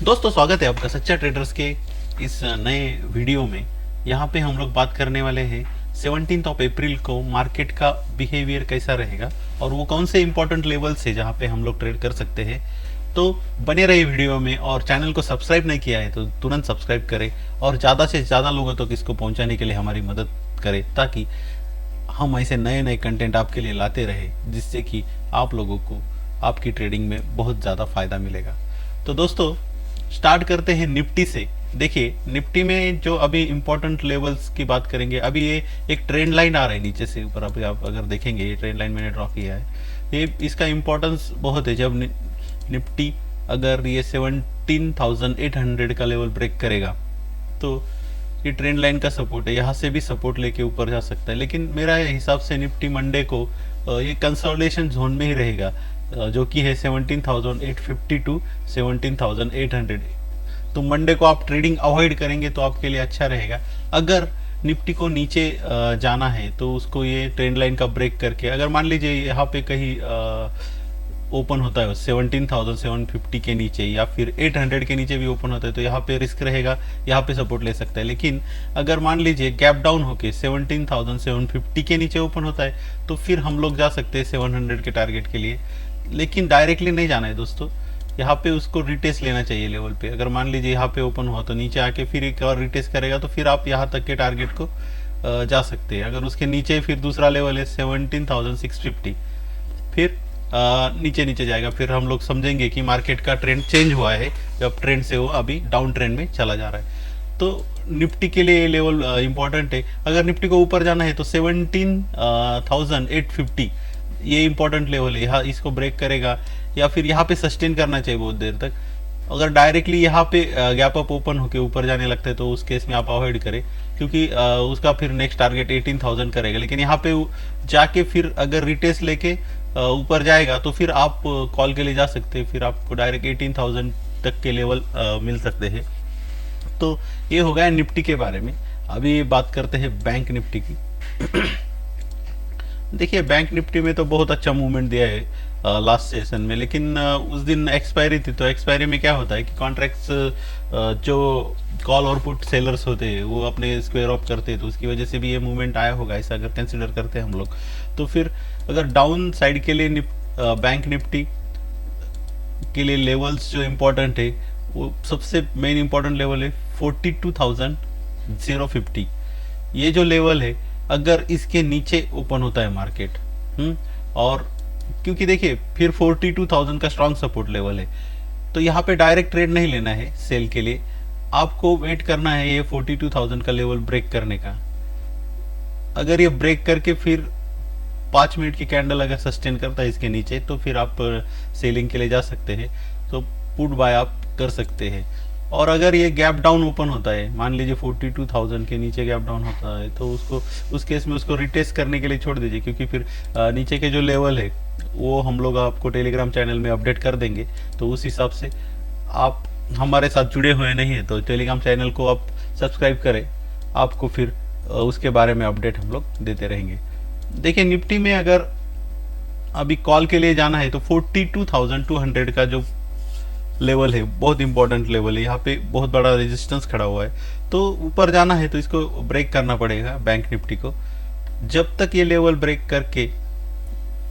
दोस्तों, स्वागत है आपका सच्चा ट्रेडर्स के इस नए वीडियो में। यहाँ पे हम लोग बात करने वाले हैं 17 ऑफ अप्रैल को मार्केट का बिहेवियर कैसा रहेगा और वो कौन से इंपॉर्टेंट लेवल्स है जहाँ पे हम लोग ट्रेड कर सकते हैं। तो बने रहिए वीडियो में, और चैनल को सब्सक्राइब नहीं किया है तो तुरंत सब्सक्राइब करें और ज़्यादा से ज़्यादा लोगों तक इसको पहुँचाने के लिए हमारी मदद करें, ताकि हम ऐसे नए नए कंटेंट आपके लिए लाते रहे, जिससे कि आप लोगों को आपकी ट्रेडिंग में बहुत ज़्यादा फायदा मिलेगा। तो दोस्तों, स्टार्ट करते हैं निफ्टी से। देखिए, निफ्टी में जो अभी इंपॉर्टेंट लेवल्स की बात करेंगे, अभी ये एक ट्रेंड लाइन आ रहा है नीचे से ऊपर। अभी आप अगर देखेंगे, ये ट्रेंड लाइन मैंने ड्रॉ किया है। ये इसका इंपॉर्टेंस बहुत है। जब निफ्टी अगर ये 17,800 का लेवल ब्रेक करेगा तो ये ट्रेंड लाइन का सपोर्ट है, यहाँ से भी सपोर्ट लेके ऊपर जा सकता है। लेकिन मेरा हिसाब से निफ्टी मंडे को ये कंसोलिडेशन जोन में ही रहेगा, जो कि है 17,850 टू 17,800। तो मंडे को आप ट्रेडिंग अवॉइड करेंगे तो आपके लिए अच्छा रहेगा। अगर निफ्टी को नीचे जाना है तो उसको ये ट्रेंड लाइन का ब्रेक करके, अगर मान लीजिए यहाँ पे कहीं ओपन होता है 17,750 के नीचे या फिर 800 के नीचे भी ओपन होता है, तो यहाँ पे रिस्क रहेगा, यहाँ पे सपोर्ट ले सकता है। लेकिन अगर मान लीजिए गैप डाउन होके 17,750 के नीचे ओपन होता है, तो फिर हम लोग जा सकते हैं 700 के टारगेट के लिए। लेकिन डायरेक्टली नहीं जाना है दोस्तों, यहाँ पे उसको रिटेस्ट लेना चाहिए लेवल पे। अगर मान लीजिए यहाँ पे ओपन हुआ तो नीचे आके फिर एक और रिटेस्ट करेगा, तो फिर आप यहाँ तक के टारगेट को जा सकते हैं। अगर उसके नीचे फिर दूसरा लेवल है 17,650, फिर नीचे नीचे जाएगा, फिर हम लोग समझेंगे कि मार्केट का ट्रेंड चेंज हुआ है, जब ट्रेंड से वो अभी डाउन ट्रेंड में चला जा रहा है। तो निफ्टी के लिए ये लेवल इंपॉर्टेंट है। अगर निफ्टी को ऊपर जाना है तो 17,850 ये इंपॉर्टेंट लेवल है। यहाँ इसको ब्रेक करेगा या फिर यहाँ पे सस्टेन करना चाहिए बहुत देर तक। अगर डायरेक्टली यहाँ पे गैप अप ओपन होके ऊपर जाने लगता है तो उस केस में आप अवॉइड करें, क्योंकि उसका फिर नेक्स्ट टारगेट 18,000 करेगा। लेकिन यहाँ पे जाके फिर अगर रिटेस्ट लेके ऊपर जाएगा तो फिर आप कॉल के लिए जा सकते हैं, फिर आपको डायरेक्ट 18,000 तक के लेवल मिल सकते हैं। तो ये हो गया निफ्टी के बारे में। अभी बात करते हैं बैंक निफ्टी की। देखिए, बैंक निफ्टी में तो बहुत अच्छा मूवमेंट दिया है लास्ट सेशन में, लेकिन उस दिन एक्सपायरी थी। तो एक्सपायरी में क्या होता है कि कॉन्ट्रैक्ट्स जो कॉल और पुट सेलर्स होते हैं वो अपने स्क्वायर ऑफ करते हैं, तो उसकी वजह से भी ये मूवमेंट आया होगा, ऐसा अगर कंसिडर करते हैं हम लोग। तो फिर अगर डाउन साइड के लिए बैंक निफ्टी के लिए लेवल्स जो इम्पोर्टेंट है, वो सबसे मेन इम्पोर्टेंट लेवल है 42,050। ये जो लेवल है, अगर इसके नीचे ओपन होता है मार्केट, और क्योंकि देखिए फिर 42,000 का स्ट्रॉन्ग सपोर्ट लेवल है, तो यहाँ पे डायरेक्ट ट्रेड नहीं लेना है सेल के लिए, आपको वेट करना है ये 42,000 का लेवल ब्रेक करने का। अगर ये ब्रेक करके फिर 5 मिनट की कैंडल अगर सस्टेन करता है इसके नीचे, तो फिर आप सेलिंग के लिए जा सकते हैं, तो पुट बाय आप कर सकते हैं। और अगर ये गैप डाउन ओपन होता है, मान लीजिए 42,000 के नीचे गैप डाउन होता है, तो उसको उस केस में उसको रिटेस्ट करने के लिए छोड़ दीजिए, क्योंकि फिर नीचे के जो लेवल है वो हम लोग आपको टेलीग्राम चैनल में अपडेट कर देंगे। तो उस हिसाब से आप हमारे साथ जुड़े हुए नहीं है तो टेलीग्राम चैनल को आप सब्सक्राइब करें, आपको फिर उसके बारे में अपडेट हम लोग देते रहेंगे। देखिए, निफ्टी में अगर अभी कॉल के लिए जाना है तो 42,200 का जो लेवल है बहुत इंपॉर्टेंट लेवल है। यहाँ पे बहुत बड़ा रेजिस्टेंस खड़ा हुआ है, तो ऊपर जाना है तो इसको ब्रेक करना पड़ेगा बैंक निफ्टी को। जब तक ये लेवल ब्रेक करके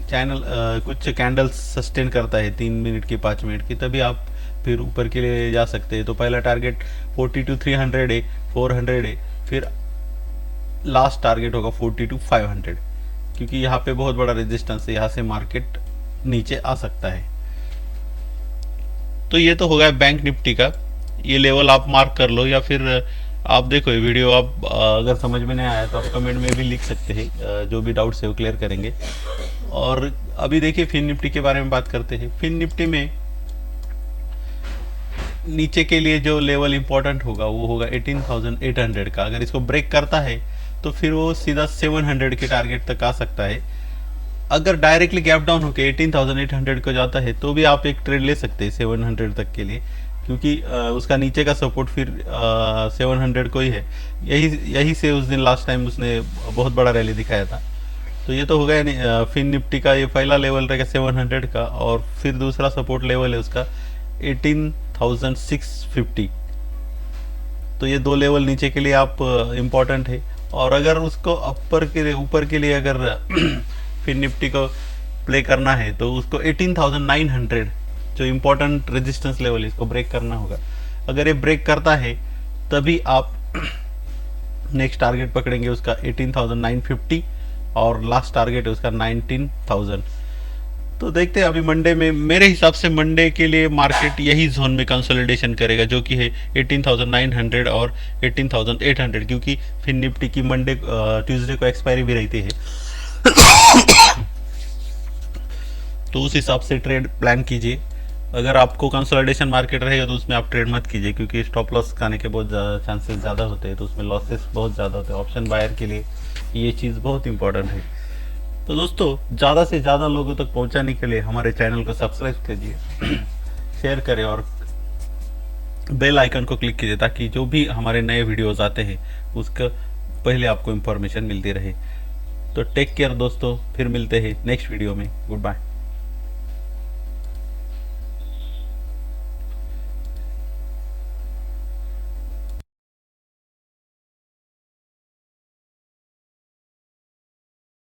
चैनल कुछ कैंडल्स सस्टेन करता है 3 मिनट की 5 मिनट की, तभी आप फिर ऊपर के लिए जा सकते हैं। तो पहला टारगेट 42,300 है, 400 है, फिर लास्ट टारगेट होगा 42,500, क्योंकि यहाँ पे बहुत बड़ा रेजिस्टेंस है, यहाँ से मार्केट नीचे आ सकता है। तो ये तो हो गया बैंक निफ्टी का। ये लेवल आप मार्क कर लो, या फिर आप देखो ये वीडियो, आप अगर समझ में नहीं आया तो आप कमेंट में भी लिख सकते हैं, जो भी डाउट्स है वो क्लियर करेंगे। और अभी देखिए फिन निफ्टी के बारे में बात करते हैं। फिन निफ्टी में नीचे के लिए जो लेवल इंपॉर्टेंट होगा वो होगा 18,800 का। अगर इसको ब्रेक करता है तो फिर वो सीधा 700 के टारगेट तक आ सकता है। अगर डायरेक्टली गैप डाउन होकर 18,800 को जाता है तो भी आप एक ट्रेड ले सकते हैं 700 तक के लिए, क्योंकि उसका नीचे का सपोर्ट फिर 700 को ही है। यही से उस दिन लास्ट टाइम उसने बहुत बड़ा रैली दिखाया था। तो ये तो हो गया फिन निफ्टी का ये पहला लेवल रहेगा 700 का, और फिर दूसरा सपोर्ट लेवल है उसका 18,650। तो ये 2 लेवल नीचे के लिए आप इम्पोर्टेंट है। और अगर उसको ऊपर के लिए अगर फिर निफ्टी को प्ले करना है तो उसको 18,900 जो इम्पोर्टेंट रेजिस्टेंस लेवल इसको ब्रेक करना होगा। अगर ये ब्रेक करता है तभी आप नेक्स्ट टारगेट पकड़ेंगे उसका 18,950 और लास्ट टारगेट है उसका 19,000। तो देखते हैं अभी मंडे में, मेरे हिसाब से मंडे के लिए मार्केट यही जोन में कंसोलिडेशन करेगा जो कि है 18,900 और 18,800, क्योंकि फिर निफ्टी की मंडे ट्यूसडे को एक्सपायरी भी रहती है। तो उस हिसाब से ट्रेड प्लान कीजिए। अगर आपको कंसोलिडेशन मार्केट रहेगा तो उसमें आप ट्रेड मत कीजिए, क्योंकि स्टॉप लॉस खाने के बहुत चांसेस ज़्यादा होते हैं, तो उसमें लॉसेस बहुत ज़्यादा होते हैं। ऑप्शन बायर के लिए ये चीज़ बहुत इंपॉर्टेंट है। तो दोस्तों, ज़्यादा से ज़्यादा लोगों तक पहुंचाने के लिए हमारे चैनल को सब्सक्राइब कीजिए, शेयर करें और बेल आइकन को क्लिक कीजिए, ताकि जो भी हमारे नए वीडियोस आते हैं उसका पहले आपको इन्फॉर्मेशन मिलती रहे। तो टेक केयर दोस्तों, फिर मिलते हैं नेक्स्ट वीडियो में। Good bye.